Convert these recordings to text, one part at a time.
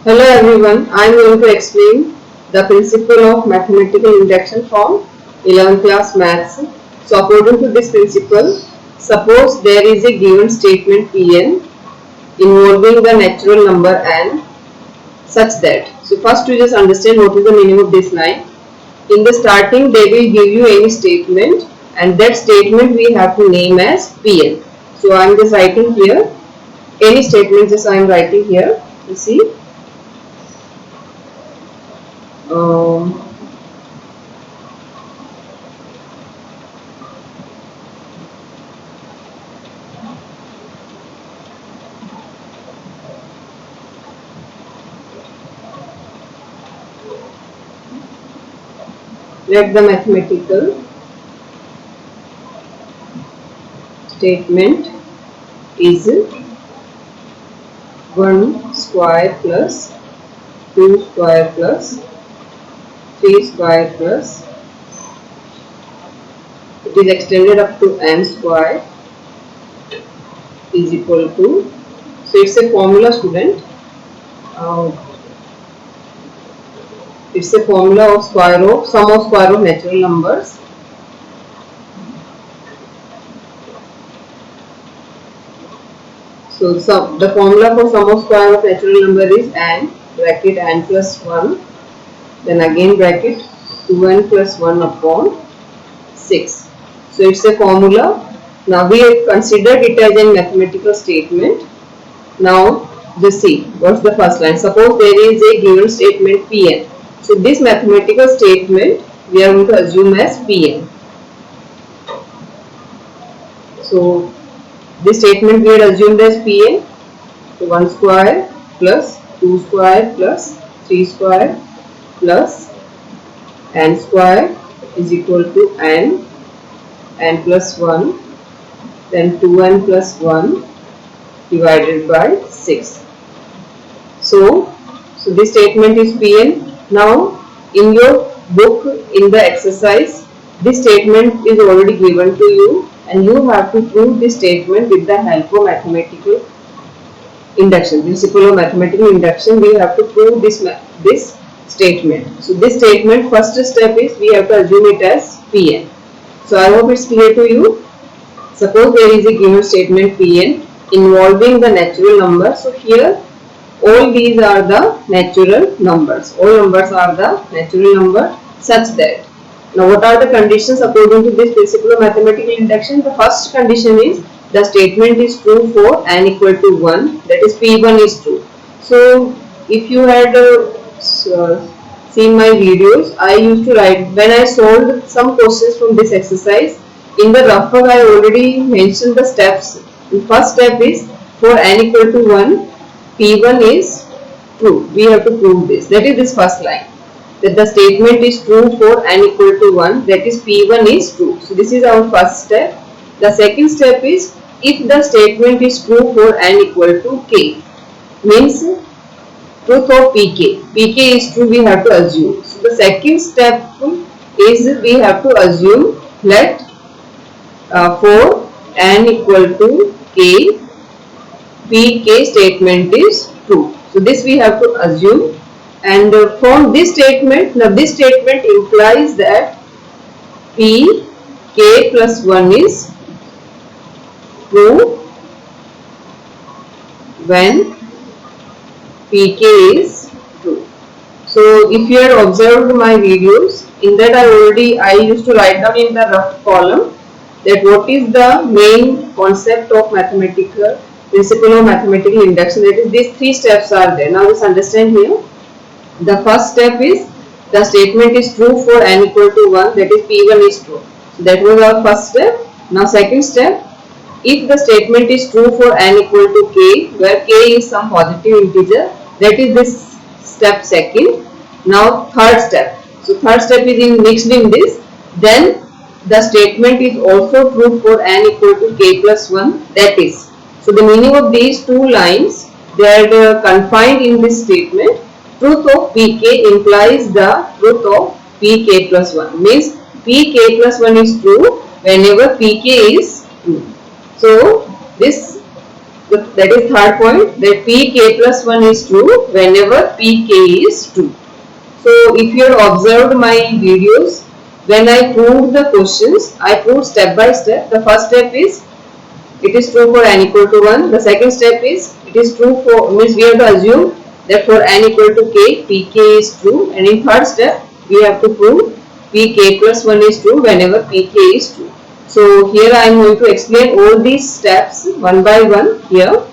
Hello everyone, I am going to explain the principle of mathematical induction from 11th class maths. So according to this principle, suppose there is a given statement Pn involving the natural number n such that. So first you just understand what is the meaning of this line. In the starting they will give you any statement and that statement we have to name as Pn. So I am just writing here any statement, just I am writing here. You see. Let the mathematical statement is 1 square plus 2 square plus 3 square plus it is extended up to n square is equal to, so it's a formula student, it's a formula of sum of square of natural numbers. So the formula for sum of square of natural number is n bracket n plus 1, then again bracket 2n plus 1 upon 6. So it's a formula. Now we have considered it as a mathematical statement. Now just see what's the first line. Suppose there is a given statement Pn. So this mathematical statement we are going to assume as Pn. So this statement we had assumed as Pn. So 1 square plus 2 square plus 3 square plus n square is equal to n plus 1, then 2n plus 1 divided by 6. So this statement is Pn. Now in your book, in the exercise, this statement is already given to you and you have to prove this statement with the help of mathematical induction. Principle of mathematical induction, we have to prove this statement. So this statement, first step is we have to assume it as Pn. So I hope it's clear to you. Suppose there is a given statement Pn involving the natural number. So here all these are the natural numbers. All numbers are the natural number such that. Now what are the conditions according to this principle of mathematical induction? The first condition is the statement is true for n equal to 1, that is P1 is true. So if you had seen my videos, I used to write, when I solved some questions from this exercise, in the rough work I already mentioned the steps. The first step is for n equal to 1, P1 is true. We have to prove this. That is this first line. That the statement is true for n equal to 1, that is P1 is true. So this is our first step. The second step is if the statement is true for n equal to k, means truth of pk. Pk is true, we have to assume. So the second step is we have to assume let for n equal to k, pk statement is true. So this we have to assume, and from this statement, now this statement implies that pk plus 1 is true when pk is true. So if you had observed my videos, in that I used to write down in the rough column that what is the main concept of mathematical principle of mathematical induction. That is, these three steps are there. Now just understand here. The first step is the statement is true for n equal to 1, that is P1 is true. So that was our first step. Now second step, if the statement is true for n equal to k, where k is some positive integer, that is this step second. Now third step. So third step is mixed in this. Then the statement is also true for n equal to k plus 1, that is. So the meaning of these two lines, they are confined in this statement. Truth of pk implies the truth of pk plus 1. Means pk plus 1 is true whenever pk is true. So this that is third point, that pk plus 1 is true whenever pk is true. So if you have observed my videos, when I proved the questions, I proved step by step. The first step is it is true for n equal to 1. The second step is it is true for, means we have to assume that for n equal to k, pk is true, and in third step we have to prove pk plus 1 is true whenever pk is true. So here I am going to explain all these steps one by one here,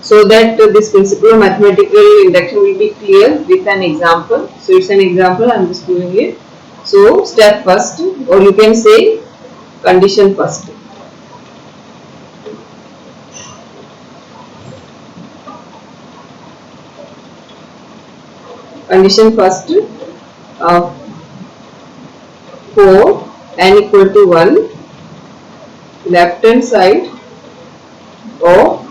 so that this principle of mathematical induction will be clear with an example. So it's an example, I am just doing it. So step first, or you can say condition first. Condition first, for n equal to 1, left hand side of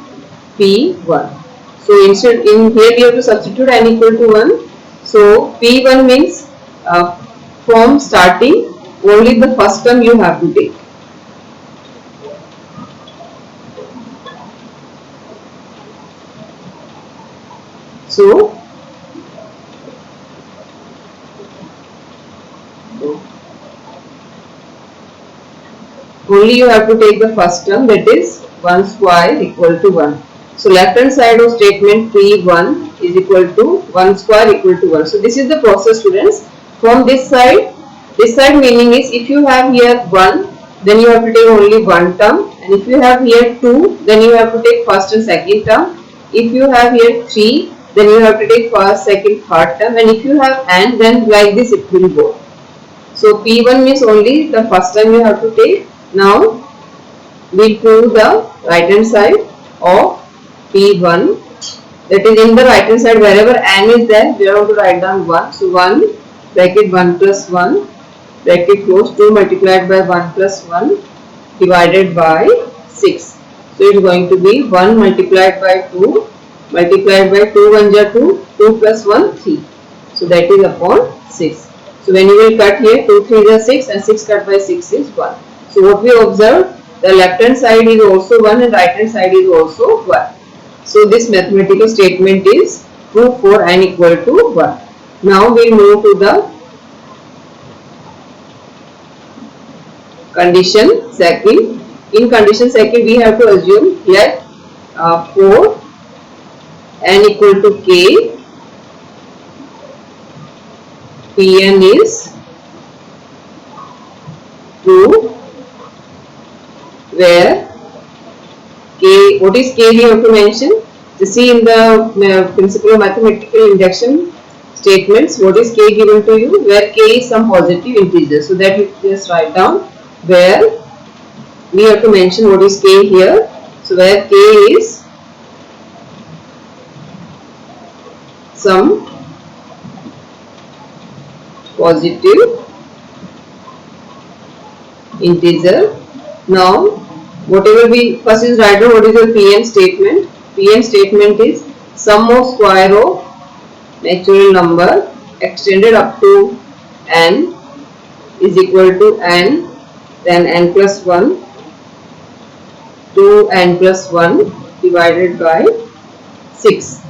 P1. So instead, in here we have to substitute n equal to 1. So P1 means from starting only the first term you have to take. So only you have to take the first term, that is 1 square equal to 1. So left hand side of statement P1 is equal to 1 square equal to 1. So this is the process, students. From this side meaning is if you have here 1, then you have to take only one term, and if you have here 2, then you have to take first and second term. If you have here 3, then you have to take first, second, third term, and if you have n, then like this it will go. So P1 means only the first term you have to take. Now we prove the right hand side of P1, that is in the right hand side wherever n is there we have to write down 1. So 1 bracket 1 plus 1 bracket close, 2 multiplied by 1 plus 1 divided by 6. So it is going to be 1 multiplied by 2 multiplied by 2 1 ja 2, 2 plus 1 3. So that is upon 6. So when you will cut here 2 3 is 6 and 6 cut by 6 is 1. So what we observed, the left hand side is also 1 and right hand side is also 1. So this mathematical statement is true for n equal to 1. Now we move to the condition second. In condition second we have to assume let for n equal to k, Pn is true where k, what is k we have to mention. To see in the principle of mathematical induction statements, what is k given to you, where k is some positive integer. So that you just write down where we have to mention what is k here. So where k is some positive integer. Now whatever we first is write down what is your Pn statement. Pn statement is sum of square of natural number extended up to n is equal to n, then n plus 1 to n plus 1 divided by 6.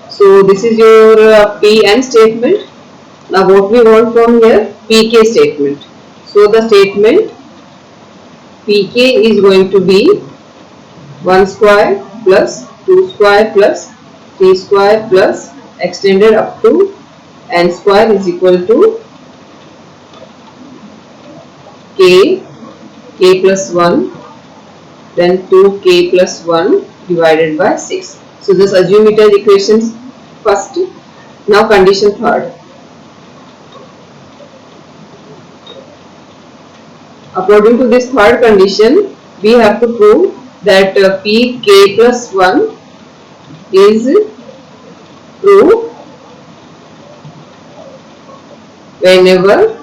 So this is your Pn statement. Now what we want from here, Pk statement. So the statement Pk is going to be 1 square plus 2 square plus 3 square plus extended up to n square is equal to k plus 1, then 2k plus 1 divided by 6. So just assume it as equations first. Now condition third. According to this third condition, we have to prove that Pk plus 1 is true whenever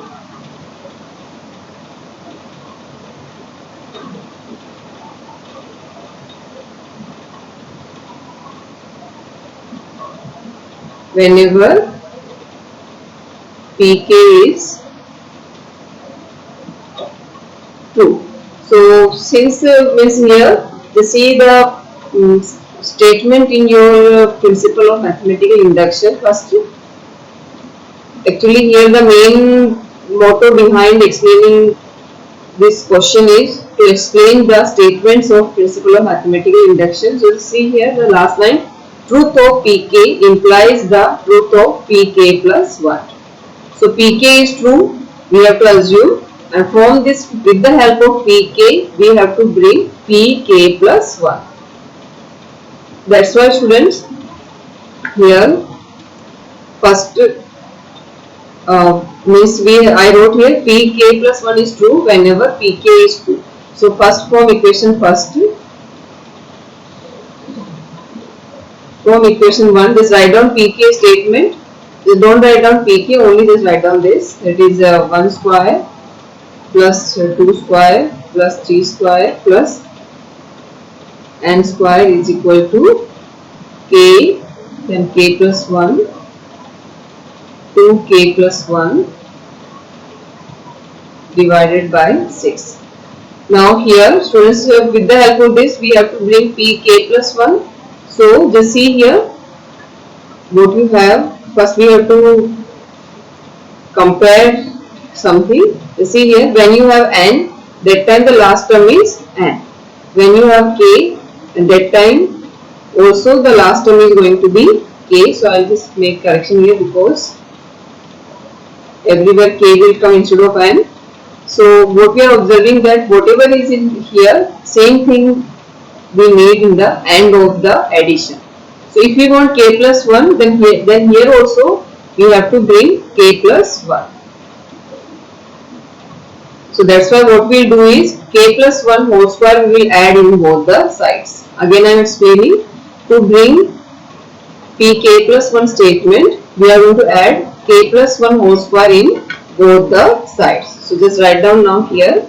Pk is true. So since means here, you see the statement in your principle of mathematical induction. First, actually here the main motto behind explaining this question is to explain the statements of principle of mathematical induction. So see here the last line, truth of Pk implies the truth of Pk plus 1. So Pk is true, we have to assume, and from this, with the help of Pk, we have to bring Pk plus 1. That's why students, here first means I wrote here Pk plus 1 is true whenever Pk is true. So first from equation 1, just write down Pk statement. Just don't write down Pk, only just write down this. That is 1 square plus 2 square plus 3 square plus n square is equal to k, then k plus 1, 2k plus 1 divided by 6. Now here students, with the help of this we have to bring Pk plus 1. So just see here what you have. First we have to compare something. You see here, when you have n, that time the last term is n. When you have k, and that time also the last term is going to be k. So I will just make correction here because everywhere k will come instead of n. So what we are observing, that whatever is in here, same thing we need in the end of the addition. So if we want k plus 1, then here also we have to bring k plus 1. So that's why what we will do is k plus 1 whole square we will add in both the sides. Again I am explaining, to bring Pk plus 1 statement, we are going to add k plus 1 whole square in both the sides. So just write down now here,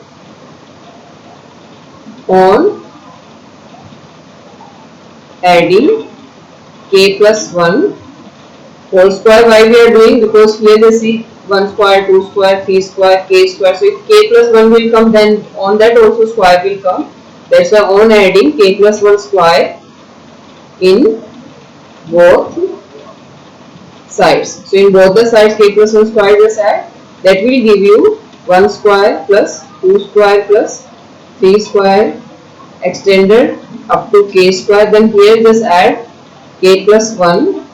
on adding k plus 1 whole square. Why we are doing? Because here they see 1 square, 2 square, 3 square, k square. So if k plus 1 will come, then on that also square will come. That's why on adding k plus 1 square in both sides. So in both the sides k plus 1 square just add. That will give you 1 square plus 2 square plus 3 square extended up to k square. Then here just add k plus 1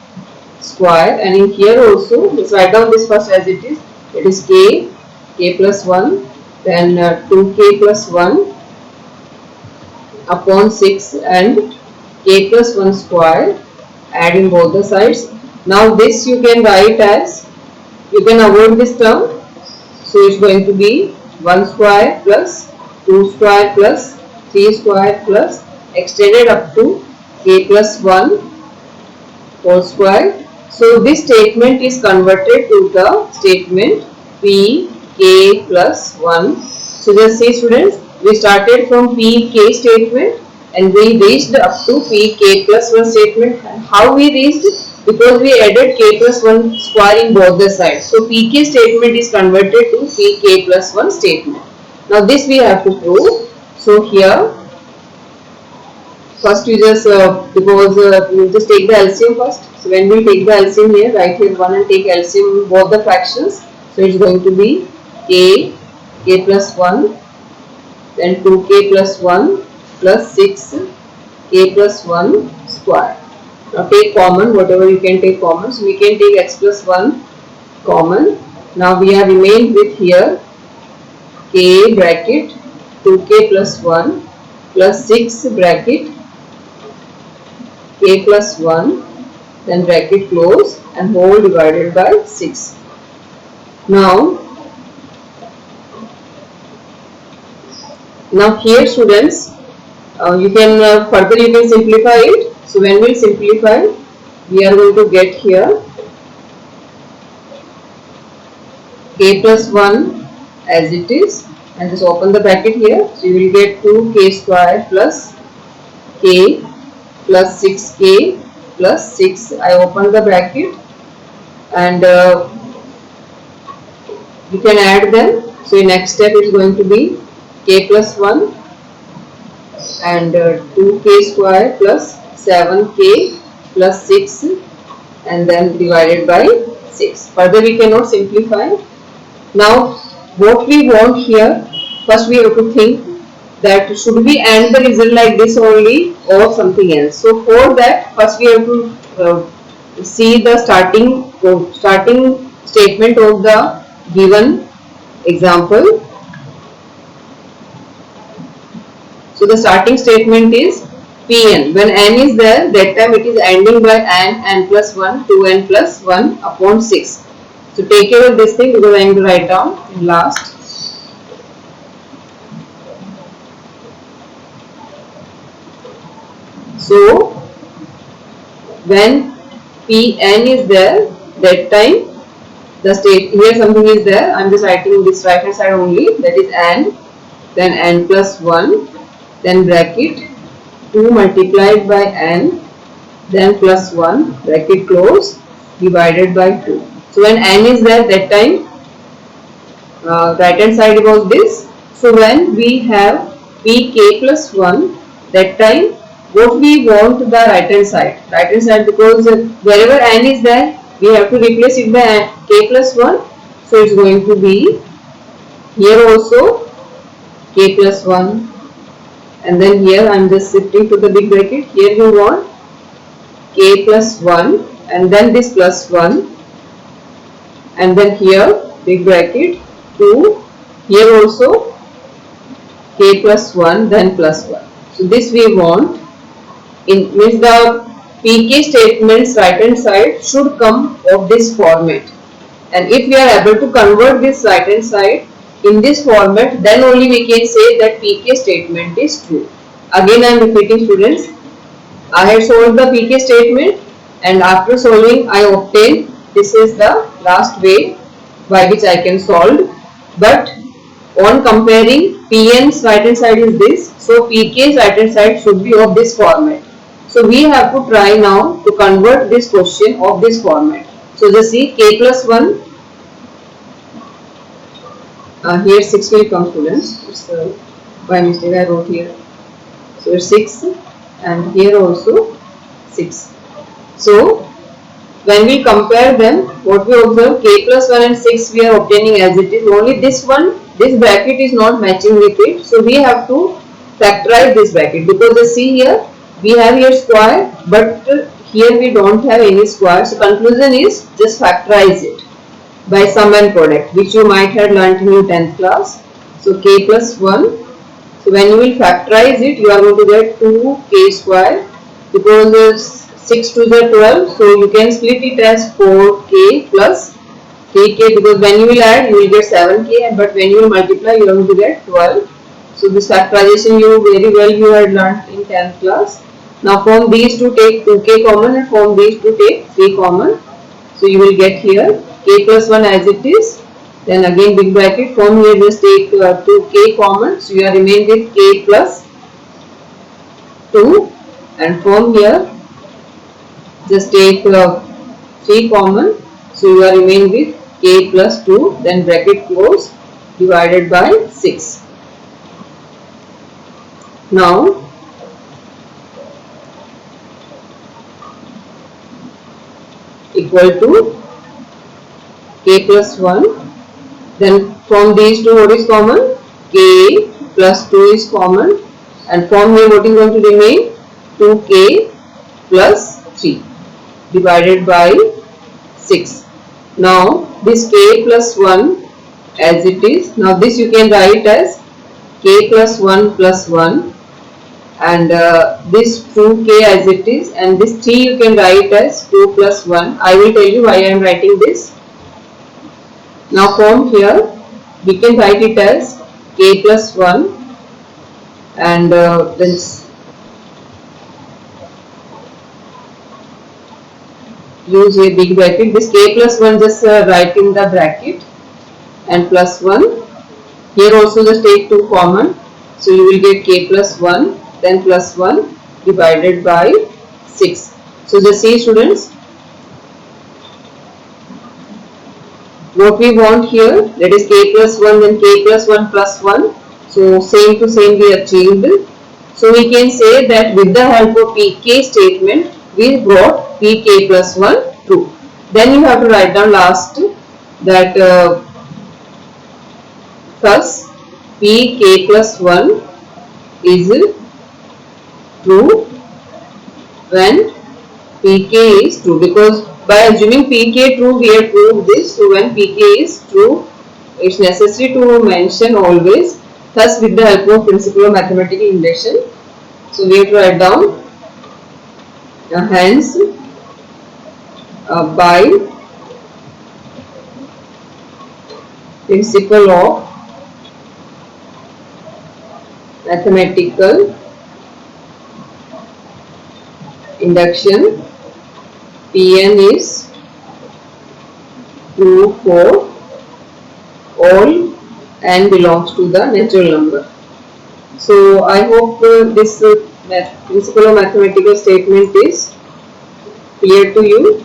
square, and in here also just write down this first as it is. It is k plus 1, then 2k plus 1 upon 6 and k plus 1 square, adding both the sides. Now this you can write as, you can avoid this term, so it's going to be 1 square plus 2 square plus 3 square plus extended up to k plus 1 whole square. So this statement is converted to the statement Pk plus 1. So just see students, we started from Pk statement and we reached up to Pk plus 1 statement. How we reached? Because we added k plus 1 square in both the sides. So Pk statement is converted to Pk plus 1 statement. Now this we have to prove. So here first you just you just take the LCM first. So when we take the LCM here, write here 1 and take LCM both the fractions. So it's going to be k plus 1, then 2k plus 1 plus 6 k plus 1 square. Now take common, whatever you can take common. So we can take x plus 1 common. Now we are remained with here k bracket 2k plus 1 plus 6 bracket k plus 1, then bracket close and whole divided by 6. Now here students, you can further you can simplify it. So when we simplify, we are going to get here k plus 1 as it is, and just open the bracket here. So you will get 2k square plus k plus 6k plus 6. I open the bracket and you can add them. So in next step it is going to be k plus 1 and 2k square plus 7k plus 6 and then divided by 6. Further we cannot simplify. Now what we want here, first we have to think that should we end the result like this only or something else. So for that first we have to see the starting statement of the given example. So the starting statement is Pn. When n is there, that time it is ending by n plus 1, 2n plus 1 upon 6. So take care of this thing because I am going to write down in last. So when Pn is there, that time the state here something is there. I am just writing this right hand side only, that is n, then n plus 1, then bracket 2 multiplied by n, then plus 1 bracket close divided by 2. So when n is there, that time right hand side was this. So when we have pk plus 1, that time what we want the right hand side, because wherever n is there we have to replace it by k plus 1. So it's going to be here also k plus 1, and then here I am just shifting to the big bracket. Here you want k plus 1 and then this plus 1, and then here big bracket 2, here also k plus 1 then plus 1. So this we want. In means the pk statements right hand side should come of this format, and if we are able to convert this right hand side in this format, then only we can say that pk statement is true. Again I am repeating students, I have solved the pk statement and after solving I obtained this is the last way by which I can solve, but on comparing Pn's right hand side is this, so pk's right hand side should be of this format. So we have to try now to convert this question of this format. So just see k plus 1, here 6 will come students, it's by mistake I wrote here. So it's 6 and here also 6. So when we compare them, what we observe, k plus 1 and 6 we are obtaining as it is, only this one, this bracket is not matching with it. So we have to factorize this bracket, because you see here we have here square but here we don't have any square. So conclusion is just factorize it by sum and product, which you might have learnt in your 10th class. So k plus 1, so when you will factorize it, you are going to get 2k square, because 6 to the 12, so you can split it as 4k plus kk, because when you will add you will get 7k, but when you will multiply you are going to get 12. So this factorization you had learnt in 10th class. Now from these two take 2k common and from these two take 3 common. So you will get here k plus 1 as it is, then again big bracket, from here just take 2k common, so you are remain with k plus 2, and from here just take 3 common, so you are remain with k plus 2, then bracket close divided by 6. Now equal to k plus 1, then from these two what is common, k plus 2 is common, and from here what is going to remain, 2k plus 3 divided by 6. Now this k plus 1 as it is, now this you can write as k plus 1 plus 1, and this 2k as it is, and this 3 you can write as 2 plus 1. I will tell you why I am writing this. Now from here we can write it as k plus 1, and then use a big bracket, this k plus 1 just write in the bracket, and plus 1, here also just take 2 common, so you will get k plus 1 then plus 1 divided by 6. So just see students, what we want here, that is k plus 1 then k plus 1 plus 1, so same to same we achieved. So we can say that with the help of pk statement, we brought pk plus 1 true. Then you have to write down last that thus pk plus 1 is true when pk is true, because by assuming pk true we have proved this. So when pk is true, it's necessary to mention always thus with the help of principle of mathematical induction. So we have to write down hence by principle of mathematical induction, Pn is true for all n belongs to the natural number. So I hope this principle of mathematical statement is clear to you.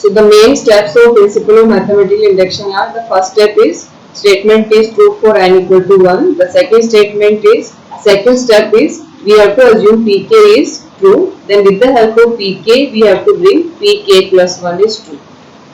So the main steps of principle of mathematical induction are: the first step is statement is true for n equal to 1. The second step is we have to assume pk is true. Then with the help of pk we have to bring pk plus 1 is true.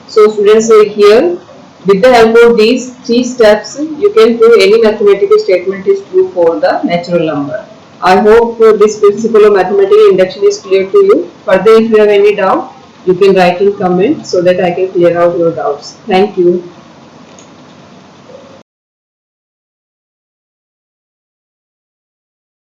So students, here with the help of these 3 steps you can prove any mathematical statement is true for the natural number. I hope this principle of mathematical induction is clear to you. Further, if you have any doubt, you can write in comment so that I can clear out your doubts. Thank you.